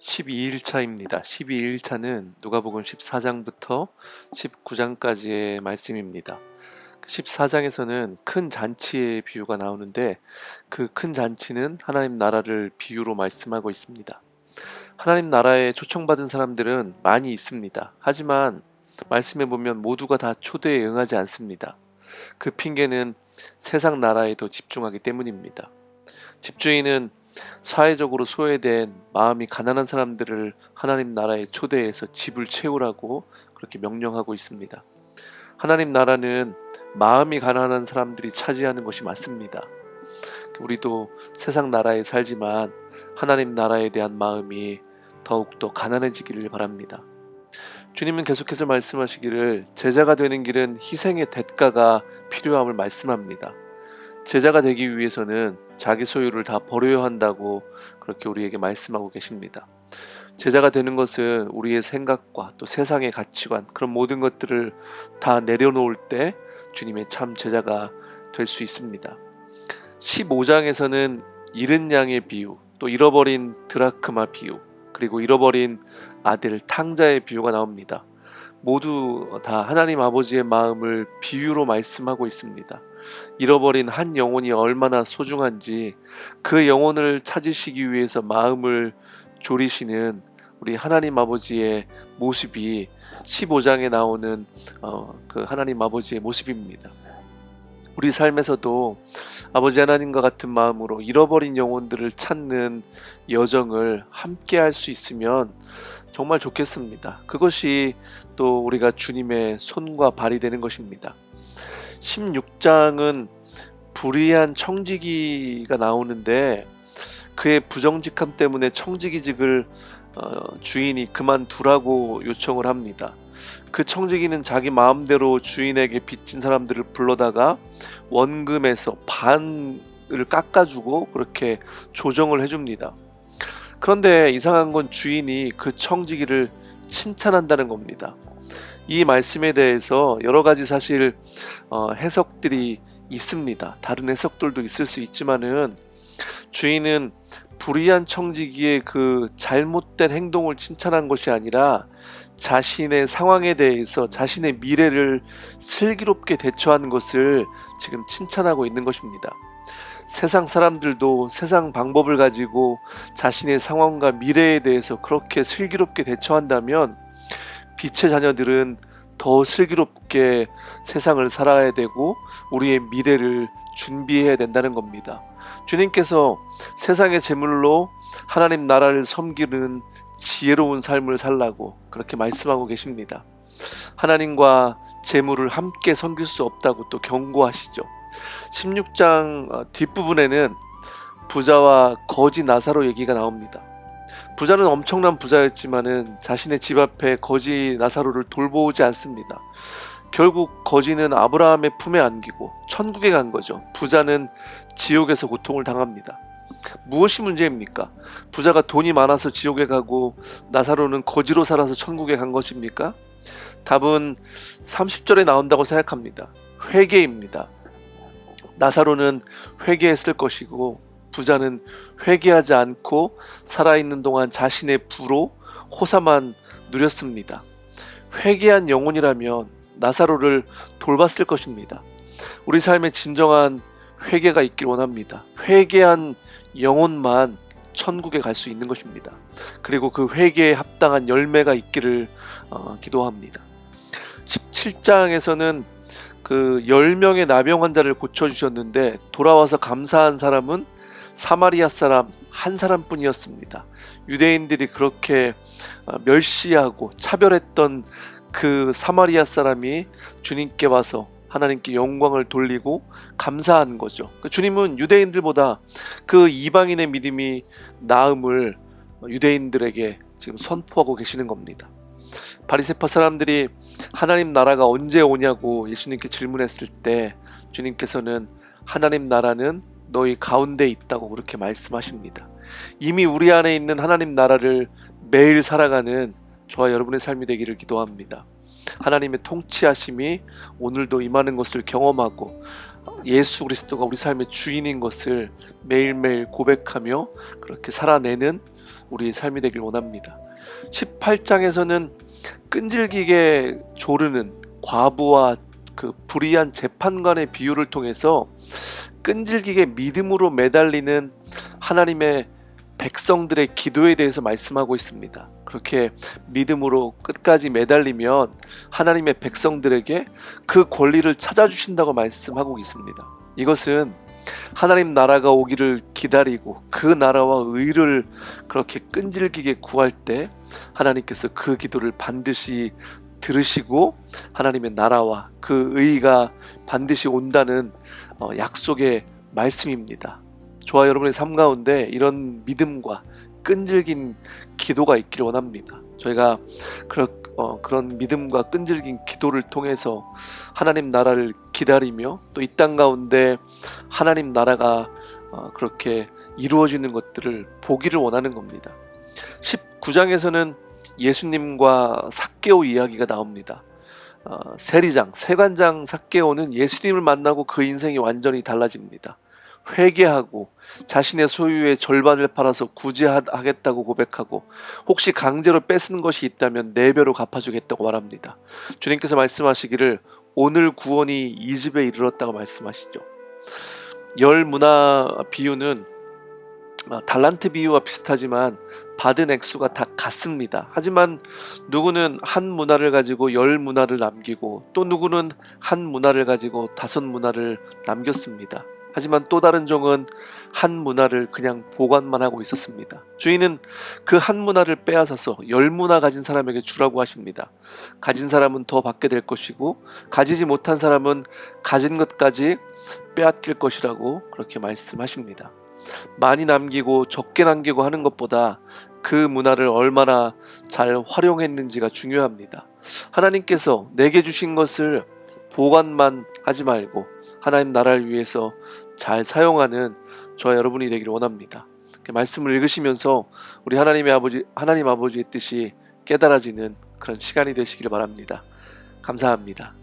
12일차입니다. 12일차는 누가복음 14장부터 19장까지의 말씀입니다. 14장에서는 큰 잔치의 비유가 나오는데 그 큰 잔치는 하나님 나라를 비유로 말씀하고 있습니다. 하나님 나라에 초청받은 사람들은 많이 있습니다. 하지만 말씀에 보면 모두가 다 초대에 응하지 않습니다. 그 핑계는 세상 나라에도 집중하기 때문입니다. 집주인은 사회적으로 소외된 마음이 가난한 사람들을 하나님 나라에 초대해서 집을 채우라고 그렇게 명령하고 있습니다. 하나님 나라는 마음이 가난한 사람들이 차지하는 것이 맞습니다. 우리도 세상 나라에 살지만 하나님 나라에 대한 마음이 더욱더 가난해지기를 바랍니다. 주님은 계속해서 말씀하시기를 제자가 되는 길은 희생의 대가가 필요함을 말씀합니다. 제자가 되기 위해서는 자기 소유를 다 버려야 한다고 그렇게 우리에게 말씀하고 계십니다. 제자가 되는 것은 우리의 생각과 또 세상의 가치관, 그런 모든 것들을 다 내려놓을 때 주님의 참 제자가 될 수 있습니다. 15장에서는 잃은 양의 비유, 또 잃어버린 드라크마 비유, 그리고 잃어버린 아들 탕자의 비유가 나옵니다. 모두 다 하나님 아버지의 마음을 비유로 말씀하고 있습니다. 잃어버린 한 영혼이 얼마나 소중한지 그 영혼을 찾으시기 위해서 마음을 졸이시는 우리 하나님 아버지의 모습이 15장에 나오는 그 하나님 아버지의 모습입니다. 우리 삶에서도 아버지 하나님과 같은 마음으로 잃어버린 영혼들을 찾는 여정을 함께 할 수 있으면 정말 좋겠습니다. 그것이 또 우리가 주님의 손과 발이 되는 것입니다. 16장은 불의한 청지기가 나오는데 그의 부정직함 때문에 청지기직을 주인이 그만두라고 요청을 합니다. 그 청지기는 자기 마음대로 주인에게 빚진 사람들을 불러다가 원금에서 반을 깎아주고 그렇게 조정을 해줍니다. 그런데 이상한 건 주인이 그 청지기를 칭찬한다는 겁니다. 이 말씀에 대해서 여러 가지 사실 해석들이 있습니다. 다른 해석들도 있을 수 있지만은 주인은 불의한 청지기의 그 잘못된 행동을 칭찬한 것이 아니라 자신의 상황에 대해서 자신의 미래를 슬기롭게 대처하는 것을 지금 칭찬하고 있는 것입니다. 세상 사람들도 세상 방법을 가지고 자신의 상황과 미래에 대해서 그렇게 슬기롭게 대처한다면 빛의 자녀들은 더 슬기롭게 세상을 살아야 되고 우리의 미래를 준비해야 된다는 겁니다. 주님께서 세상의 재물로 하나님 나라를 섬기는 지혜로운 삶을 살라고 그렇게 말씀하고 계십니다. 하나님과 재물을 함께 섬길 수 없다고 또 경고하시죠. 16장 뒷부분에는 부자와 거지 나사로 얘기가 나옵니다. 부자는 엄청난 부자였지만은 자신의 집 앞에 거지 나사로를 돌보지 않습니다. 결국 거지는 아브라함의 품에 안기고 천국에 간 거죠. 부자는 지옥에서 고통을 당합니다. 무엇이 문제입니까? 부자가 돈이 많아서 지옥에 가고 나사로는 거지로 살아서 천국에 간 것입니까? 답은 30절에 나온다고 생각합니다. 회개입니다. 나사로는 회개했을 것이고 부자는 회개하지 않고 살아있는 동안 자신의 부로 호사만 누렸습니다. 회개한 영혼이라면 나사로를 돌봤을 것입니다. 우리 삶에 진정한 회개가 있길 원합니다. 회개한 영혼만 천국에 갈 수 있는 것입니다. 그리고 그 회개에 합당한 열매가 있기를 기도합니다. 17장에서는 그 10명의 나병 환자를 고쳐주셨는데 돌아와서 감사한 사람은 사마리아 사람 한 사람뿐이었습니다. 유대인들이 그렇게 멸시하고 차별했던 그 사마리아 사람이 주님께 와서 하나님께 영광을 돌리고 감사한 거죠. 주님은 유대인들보다 그 이방인의 믿음이 나음을 유대인들에게 지금 선포하고 계시는 겁니다. 바리새파 사람들이 하나님 나라가 언제 오냐고 예수님께 질문했을 때 주님께서는 하나님 나라는 너희 가운데 있다고 그렇게 말씀하십니다. 이미 우리 안에 있는 하나님 나라를 매일 살아가는 저와 여러분의 삶이 되기를 기도합니다. 하나님의 통치하심이 오늘도 임하는 것을 경험하고 예수 그리스도가 우리 삶의 주인인 것을 매일매일 고백하며 그렇게 살아내는 우리의 삶이 되길 원합니다. 18장에서는 끈질기게 조르는 과부와 그 불의한 재판관의 비유를 통해서 끈질기게 믿음으로 매달리는 하나님의 백성들의 기도에 대해서 말씀하고 있습니다. 그렇게 믿음으로 끝까지 매달리면 하나님의 백성들에게 그 권리를 찾아주신다고 말씀하고 있습니다. 이것은 하나님 나라가 오기를 기다리고 그 나라와 의를 그렇게 끈질기게 구할 때 하나님께서 그 기도를 반드시 들으시고 하나님의 나라와 그 의가 반드시 온다는 약속의 말씀입니다. 저와 여러분의 삶 가운데 이런 믿음과 끈질긴 기도가 있기를 원합니다. 저희가 그런 믿음과 끈질긴 기도를 통해서 하나님 나라를 기다리며 또 이 땅 가운데 하나님 나라가 그렇게 이루어지는 것들을 보기를 원하는 겁니다. 19장에서는 예수님과 삭개오 이야기가 나옵니다. 세관장 삭개오는 예수님을 만나고 그 인생이 완전히 달라집니다. 회개하고 자신의 소유의 절반을 팔아서 구제하겠다고 고백하고 혹시 강제로 뺏은 것이 있다면 4배로 갚아주겠다고 말합니다. 주님께서 말씀하시기를 오늘 구원이 이 집에 이르렀다고 말씀하시죠. 열 문화 비유는 달란트 비유와 비슷하지만 받은 액수가 다 같습니다. 하지만 누구는 한 문화를 가지고 10문화를 남기고 또 누구는 한 문화를 가지고 5문화를 남겼습니다. 하지만 또 다른 종은 한 문화를 그냥 보관만 하고 있었습니다. 주인은 그 한 문화를 빼앗아서 10문화 가진 사람에게 주라고 하십니다. 가진 사람은 더 받게 될 것이고 가지지 못한 사람은 가진 것까지 빼앗길 것이라고 그렇게 말씀하십니다. 많이 남기고 적게 남기고 하는 것보다 그 문화를 얼마나 잘 활용했는지가 중요합니다. 하나님께서 내게 주신 것을 보관만 하지 말고 하나님 나라를 위해서 잘 사용하는 저와 여러분이 되기를 원합니다. 말씀을 읽으시면서 우리 하나님 아버지의 뜻이 깨달아지는 그런 시간이 되시기를 바랍니다. 감사합니다.